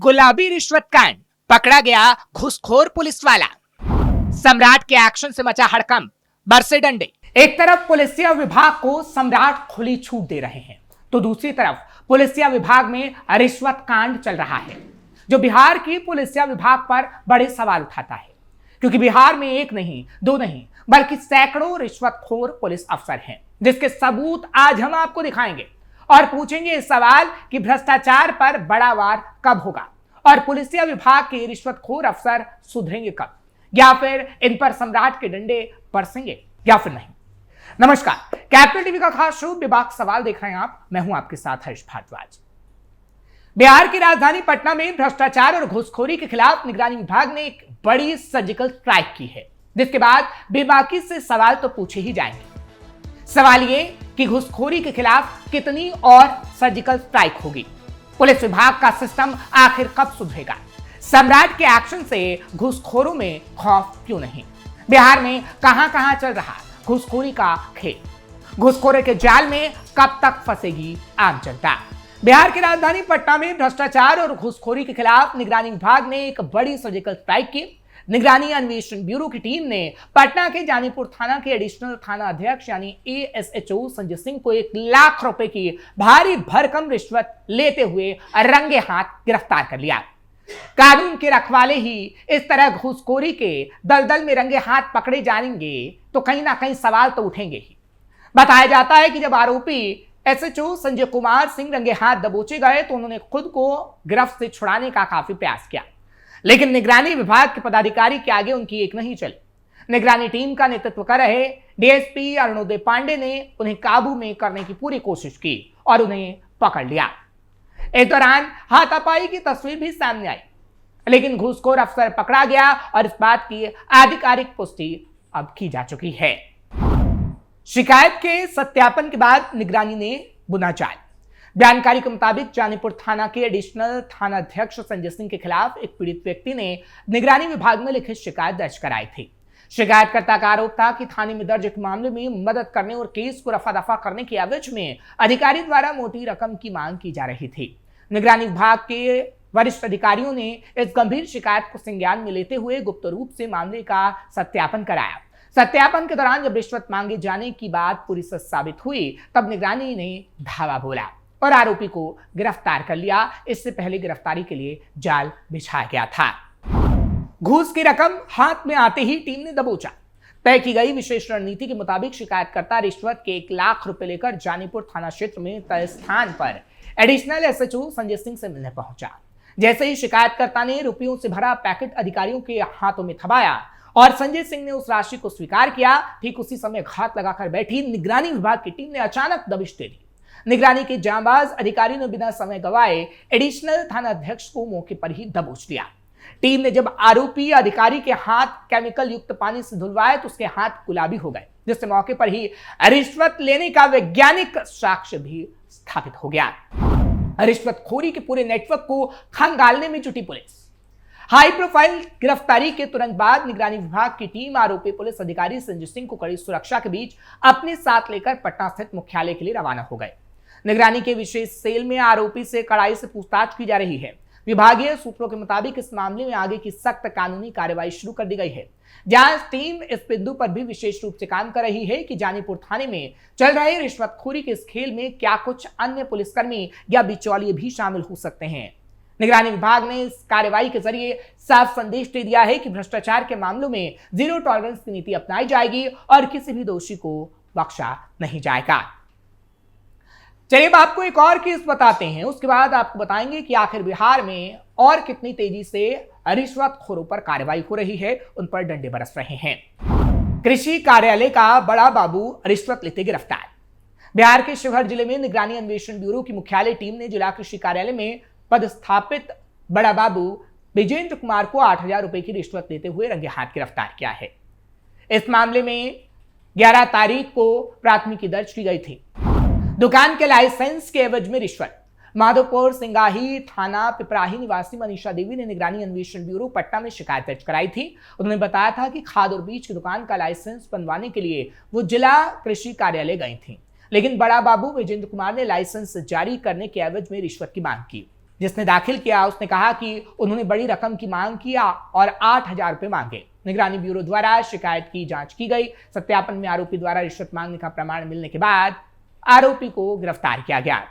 गुलाबी रिश्वत कांड, पकड़ा गया घूसखोर पुलिस वाला। सम्राट के एक्शन से मचा हड़कंप, बरसे डंडे। एक तरफ पुलिसिया विभाग को सम्राट खुली छूट दे रहे हैं, तो दूसरी तरफ पुलिसिया विभाग में रिश्वत कांड चल रहा है, जो बिहार की पुलिसिया विभाग पर बड़े सवाल उठाता है। क्योंकि बिहार में एक नहीं, दो नहीं, बल्कि सैकड़ों रिश्वतखोर पुलिस अफसर हैं, जिसके सबूत आज हम आपको दिखाएंगे और पूछेंगे इस सवाल कि भ्रष्टाचार पर बड़ा वार कब होगा और पुलिसिया विभाग के रिश्वतखोर अफसर सुधरेंगे कब, या फिर इन पर सम्राट के डंडे बरसेंगे या फिर नहीं। नमस्कार, कैपिटल टीवी का खास शो विभाग सवाल देख रहे हैं आप। मैं हूं आपके साथ हर्ष भारद्वाज। बिहार की राजधानी पटना में भ्रष्टाचार और घूसखोरी के खिलाफ निगरानी विभाग ने एक बड़ी सर्जिकल स्ट्राइक की है, जिसके बाद बेबाकी से सवाल तो पूछे ही जाएंगे। सवाल ये कि घूसखोरी के खिलाफ कितनी और सर्जिकल स्ट्राइक होगी, पुलिस विभाग का सिस्टम आखिर कब सुधरेगा, सम्राट के एक्शन से घूसखोरों में खौफ क्यों नहीं, बिहार में कहां कहां चल रहा घूसखोरी का खेल, घूसखोरी के जाल में कब तक फंसेगी आम जनता। बिहार की राजधानी पटना में भ्रष्टाचार और घूसखोरी के खिलाफ निगरानी विभाग ने एक बड़ी सर्जिकल स्ट्राइक की। निगरानी अन्वेषण ब्यूरो की टीम ने पटना के जानीपुर थाना के एडिशनल थाना अध्यक्ष यानी एएसएचओ संजय सिंह को 1 लाख रुपए की भारी भरकम रिश्वत लेते हुए रंगे हाथ गिरफ्तार कर लिया। कानून के रखवाले ही इस तरह घूसखोरी के दलदल में रंगे हाथ पकड़े जाएंगे तो कहीं ना कहीं सवाल तो उठेंगे ही। बताया जाता है कि जब आरोपी एसएचओ संजय कुमार सिंह रंगे हाथ दबोचे गए तो उन्होंने खुद को गिरफ्त से छुड़ाने का काफी प्रयास किया, लेकिन निगरानी विभाग के पदाधिकारी के आगे उनकी एक नहीं चली। निगरानी टीम का नेतृत्व कर रहे डीएसपी अरुणोदय पांडे ने उन्हें काबू में करने की पूरी कोशिश की और उन्हें पकड़ लिया। इस दौरान हाथापाई की तस्वीर भी सामने आई, लेकिन घूसखोर अफसर पकड़ा गया और इस बात की आधिकारिक पुष्टि अब की जा चुकी है। शिकायत के सत्यापन के बाद निगरानी ने बुना जाल। जानकारी के मुताबिक जानीपुर थाना के एडिशनल थाना अध्यक्ष संजय सिंह के खिलाफ एक पीड़ित व्यक्ति ने निगरानी विभाग में लिखित शिकायत दर्ज कराई थी। शिकायतकर्ता का आरोप था कि थाने में दर्ज एक मामले में मदद करने और केस को रफा दफा करने के एवज में अधिकारी द्वारा मोटी रकम की मांग की जा रही थी। निगरानी विभाग के वरिष्ठ अधिकारियों ने इस गंभीर शिकायत को संज्ञान में लेते हुए गुप्त रूप से मामले का सत्यापन कराया। सत्यापन के दौरान जब रिश्वत मांगे जाने की बात पूरी सच साबित हुई, तब निगरानी ने धावा बोला और आरोपी को गिरफ्तार कर लिया। इससे पहले गिरफ्तारी के लिए जाल बिछाया गया था। घूस की रकम हाथ में आते ही टीम ने दबोचा। तय की गई विशेष रणनीति के मुताबिक शिकायतकर्ता रिश्वत के 1 लाख रुपए लेकर जानीपुर थाना क्षेत्र में तय स्थान पर एडिशनल एसएचओ संजय सिंह से मिलने पहुंचा। जैसे ही शिकायतकर्ता ने रुपयों से भरा पैकेट अधिकारियों के हाथों में थमाया और संजय सिंह ने उस राशि को स्वीकार किया, ठीक उसी समय घात लगाकर बैठी निगरानी विभाग की टीम ने अचानक दबिश दे दी। निगरानी के जांबाज अधिकारी ने बिना समय गवाए एडिशनल थाना अध्यक्ष को मौके पर ही दबोच दिया। टीम ने जब आरोपी अधिकारी के हाथ केमिकल युक्त पानी से धुलवाए तो उसके हाथ गुलाबी हो गए, जिससे मौके पर ही रिश्वत लेने का वैज्ञानिक साक्ष्य भी स्थापित हो गया। रिश्वतखोरी के पूरे नेटवर्क को खंगालने में जुटी पुलिस। हाई प्रोफाइल गिरफ्तारी के तुरंत बाद निगरानी विभाग की टीम आरोपी पुलिस अधिकारी संजय सिंह को कड़ी सुरक्षा के बीच अपने साथ लेकर पटना स्थित मुख्यालय के लिए रवाना हो गए। निगरानी के विशेष सेल में आरोपी से कड़ाई से पूछताछ की जा रही है। विभागीय सूत्रों के मुताबिक इस मामले में आगे की सख्त कानूनी कार्रवाई शुरू कर दी गई है। जांच टीम इस बिंदु पर भी विशेष रूप से काम कर रही है कि जानीपुर थाने में चल रहे रिश्वतखोरी के इस खेल में क्या कुछ अन्य पुलिसकर्मी या बिचौलिए भी शामिल हो सकते हैं। निगरानी विभाग ने इस कार्रवाई के जरिए साफ संदेश दे दिया है कि भ्रष्टाचार के मामलों में जीरो टॉलरेंस की नीति अपनाई जाएगी और किसी भी दोषी को बख्शा नहीं जाएगा। चलिए अब आपको एक और केस बताते हैं, उसके बाद आपको बताएंगे कि आखिर बिहार में और कितनी तेजी से रिश्वतखोरों पर कार्रवाई हो रही है, उन पर डंडे बरस रहे हैं। कृषि कार्यालय का बड़ा बाबू रिश्वत लेते गिरफ्तार। बिहार के शिवहर जिले में निगरानी अन्वेषण ब्यूरो की मुख्यालय टीम ने जिला कृषि कार्यालय में पदस्थापित बड़ा बाबू विजेंद्र कुमार को 8,000 रुपए की रिश्वत लेते हुए रंगे हाथ गिरफ्तार किया है। इस मामले में 11 तारीख को प्राथमिकी दर्ज की गई थी। दुकान के लाइसेंस के एवज में रिश्वत। माधोपुर सिंगाही थाना पिपराही निवासी मनीषा देवी ने निगरानी अन्वेषण ब्यूरो पटना में शिकायत दर्ज कराई थी। उन्होंने बताया था कि खाद और बीज की दुकान का लाइसेंस बनवाने के लिए वो जिला कृषि कार्यालय गई थी, लेकिन बड़ा बाबू विजेंद्र कुमार ने लाइसेंस जारी करने के एवज में रिश्वत की मांग की। जिसने दाखिल किया उसने कहा कि उन्होंने बड़ी रकम की मांग किया और 8,000 रुपए मांगे। निगरानी ब्यूरो द्वारा शिकायत की जांच की गई। सत्यापन में आरोपी द्वारा रिश्वत मांगने का प्रमाण मिलने के बाद आरोपी को गिरफ्तार किया गया।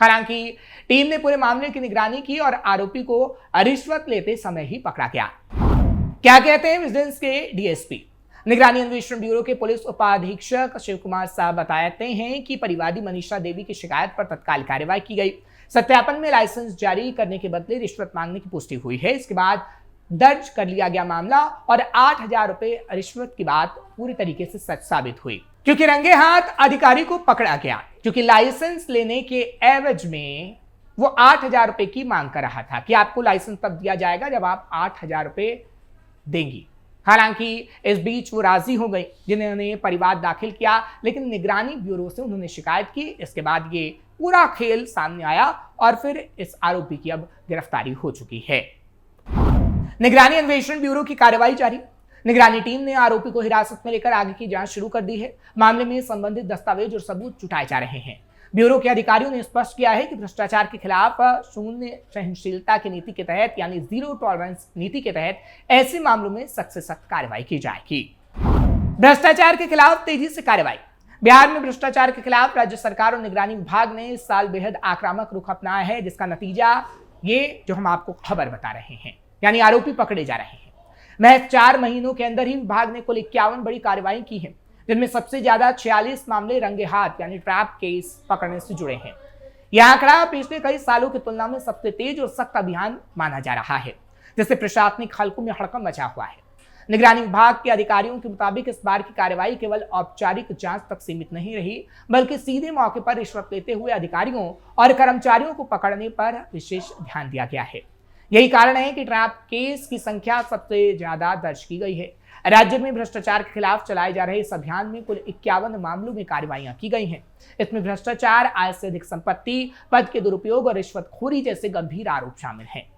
हालांकि टीम ने पूरे मामले की निगरानी की और आरोपी को रिश्वत लेते समय ही पकड़ा गया। क्या कहते हैं विजिलेंस के डीएसपी? निगरानी अन्वेषण ब्यूरो के पुलिस उपाधीक्षक शिव कुमार साहब बताते हैं कि परिवादी मनीषा देवी की शिकायत पर तत्काल कार्रवाई की गई। सत्यापन में लाइसेंस जारी करने के बदले रिश्वत मांगने की पुष्टि हुई है। इसके बाद दर्ज कर लिया गया मामला और 8,000 रुपए रिश्वत की बात पूरी तरीके से सच साबित हुई, क्योंकि रंगे हाथ अधिकारी को पकड़ा गया, क्योंकि लाइसेंस लेने के एवज में वो 8,000 रुपए की मांग कर रहा था कि आपको लाइसेंस तब दिया जाएगा जब आप 8,000 रुपए देंगी। हालांकि इस बीच वो राजी हो गई, जिन्होंने परिवाद दाखिल किया, लेकिन निगरानी ब्यूरो से उन्होंने शिकायत की। इसके बाद ये पूरा खेल सामने आया और फिर इस आरोपी की अब गिरफ्तारी हो चुकी है। निगरानी अन्वेषण ब्यूरो की कार्रवाई जारी। निगरानी टीम ने आरोपी को हिरासत में लेकर आगे की जांच शुरू कर दी है। मामले में संबंधित दस्तावेज और सबूत जुटाए जा रहे हैं। ब्यूरो के अधिकारियों ने स्पष्ट किया है कि भ्रष्टाचार के खिलाफ शून्य सहनशीलता की नीति के तहत यानी जीरो टॉलरेंस नीति के तहत ऐसे मामलों में सख्त से सख्त कार्रवाई की जाएगी। भ्रष्टाचार के खिलाफ तेजी से कार्रवाई। बिहार में भ्रष्टाचार के खिलाफ राज्य सरकार और निगरानी विभाग ने इस साल बेहद आक्रामक रुख अपनाया है, जिसका नतीजा ये जो हम आपको खबर बता रहे हैं, यानी आरोपी पकड़े जा रहे हैं। महज 4 महीनों के अंदर ही विभाग ने कुल 51 बड़ी कार्रवाई की है, जिनमें सबसे ज्यादा 46 मामले रंगे हाथ यानी ट्रैप केस पकड़ने से जुड़े हैं। यह आंकड़ा पिछले कई सालों की तुलना में सबसे तेज और सख्त अभियान माना जा रहा है, जिससे प्रशासनिक हलकों में हड़कंप मचा हुआ है। निगरानी विभाग के अधिकारियों के मुताबिक इस बार की कार्रवाई केवल औपचारिक जांच तक सीमित नहीं रही, बल्कि सीधे मौके पर रिश्वत लेते हुए अधिकारियों और कर्मचारियों को पकड़ने पर विशेष ध्यान दिया गया है। यही कारण है कि ट्रैप केस की संख्या सबसे ज्यादा दर्ज की गई है। राज्य में भ्रष्टाचार के खिलाफ चलाए जा रहे इस अभियान में कुल 51 मामलों में कार्रवाइयां की गई हैं। इसमें भ्रष्टाचार, आय से अधिक संपत्ति, पद के दुरुपयोग और रिश्वतखोरी जैसे गंभीर आरोप शामिल हैं।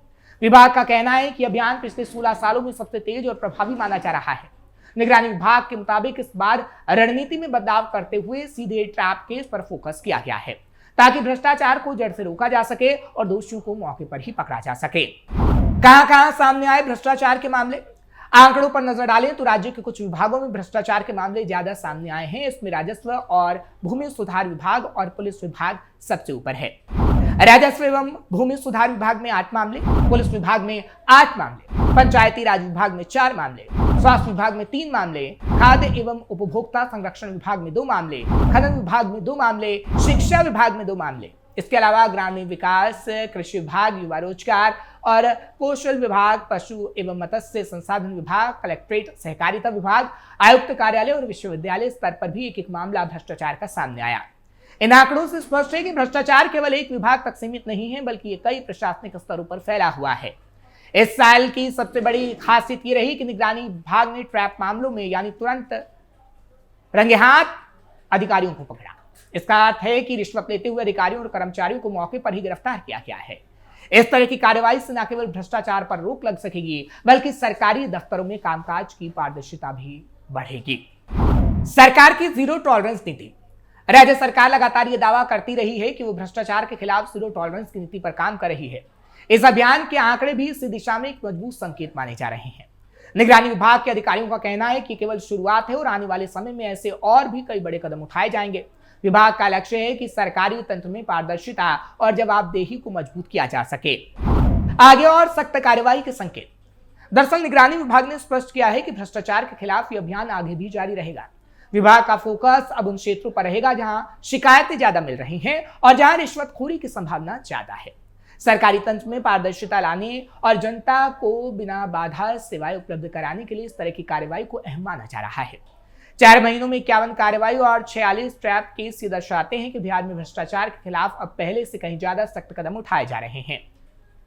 विभाग का कहना है कि अभियान पिछले 16 सालों में सबसे तेज और प्रभावी माना जा रहा है। निगरानी विभाग के मुताबिक इस बार रणनीति में बदलाव करते हुए सीधे ट्रैप केस पर फोकस किया गया है, ताकि भ्रष्टाचार को जड़ से रोका जा सके और दोषियों को मौके पर ही पकड़ा जा सके। कहां-कहां सामने आए भ्रष्टाचार के मामले? आंकड़ों पर नजर डालें तो राज्य के कुछ विभागों में भ्रष्टाचार के मामले ज्यादा सामने आए हैं। इसमें राजस्व और भूमि सुधार विभाग और पुलिस विभाग सबसे ऊपर है। राजस्व एवं भूमि सुधार विभाग में 8 मामले, पुलिस विभाग में 8 मामले, पंचायती राज विभाग में 4 मामले, स्वास्थ्य विभाग में 3 मामले, खाद्य एवं उपभोक्ता संरक्षण विभाग में 2 मामले, खनन विभाग में 2 मामले, शिक्षा विभाग में 2 मामले। इसके अलावा ग्रामीण विकास, कृषि विभाग, युवा रोजगार और कौशल विभाग, पशु एवं मत्स्य संसाधन विभाग, कलेक्ट्रेट सहकारिता विभाग, आयुक्त कार्यालय और विश्वविद्यालय स्तर पर भी एक मामला भ्रष्टाचार का सामने आया। इन आंकड़ों से स्पष्ट है कि भ्रष्टाचार केवल एक विभाग तक सीमित नहीं है, बल्कि ये कई प्रशासनिक स्तरों पर फैला हुआ है। इस साल की सबसे बड़ी खासियत ये रही कि निगरानी विभाग ने ट्रैप मामलों में यानी तुरंत रंगे हाथ अधिकारियों को पकड़ा। इसका अर्थ है कि रिश्वत लेते हुए अधिकारियों और कर्मचारियों को मौके पर ही गिरफ्तार किया गया है। इस तरह की कार्रवाई से न केवल भ्रष्टाचार पर रोक लग सकेगी, बल्कि सरकारी दफ्तरों में कामकाज की पारदर्शिता भी बढ़ेगी। सरकार की जीरो टॉलरेंस नीति। राज्य सरकार लगातार यह दावा करती रही है कि वो भ्रष्टाचार के खिलाफ जीरो टॉलरेंस की नीति पर काम कर रही है। इस अभियान के आंकड़े भी इसी दिशा में एक मजबूत संकेत माने जा रहे हैं। निगरानी विभाग के अधिकारियों का कहना है कि केवल शुरुआत है और आने वाले समय में ऐसे और भी कई बड़े कदम उठाए जाएंगे। विभाग का लक्ष्य है कि सरकारी तंत्र में पारदर्शिता और जवाबदेही को मजबूत किया जा सके। आगे और सख्त कार्रवाई के संकेत। दरअसल निगरानी विभाग ने स्पष्ट किया है कि भ्रष्टाचार के खिलाफ यह अभियान आगे भी जारी रहेगा। विभाग का फोकस अब उन क्षेत्रों पर रहेगा जहां शिकायतें ज्यादा मिल रही हैं और जहां रिश्वतखोरी की संभावना ज्यादा है। सरकारी तंत्र में पारदर्शिता लाने और जनता को बिना बाधा सेवाएं उपलब्ध कराने के लिए इस तरह की कार्रवाई को अहम माना जा रहा है। 4 महीनों में 51 कार्रवाई और 46 ट्रैप केस ये दर्शाते हैं कि बिहार में भ्रष्टाचार के खिलाफ अब पहले से कहीं ज्यादा सख्त कदम उठाए जा रहे हैं।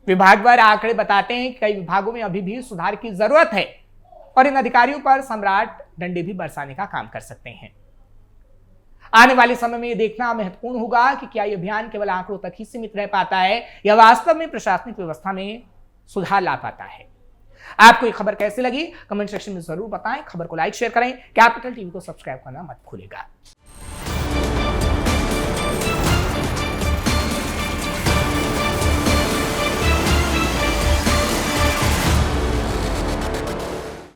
विभागवार आंकड़े बताते हैं कि कई विभागों में अभी भी सुधार की जरूरत है और इन अधिकारियों पर सम्राट डंडे भी बरसाने का काम कर सकते हैं। आने वाले समय में यह देखना महत्वपूर्ण होगा कि क्या यह अभियान केवल आंकड़ों तक ही सीमित रह पाता है या वास्तव में प्रशासनिक व्यवस्था में सुधार ला पाता है। आपको ये खबर कैसी लगी कमेंट सेक्शन में जरूर बताएं। खबर को लाइक शेयर करें। कैपिटल टीवी को सब्सक्राइब करना मत भूलिएगा।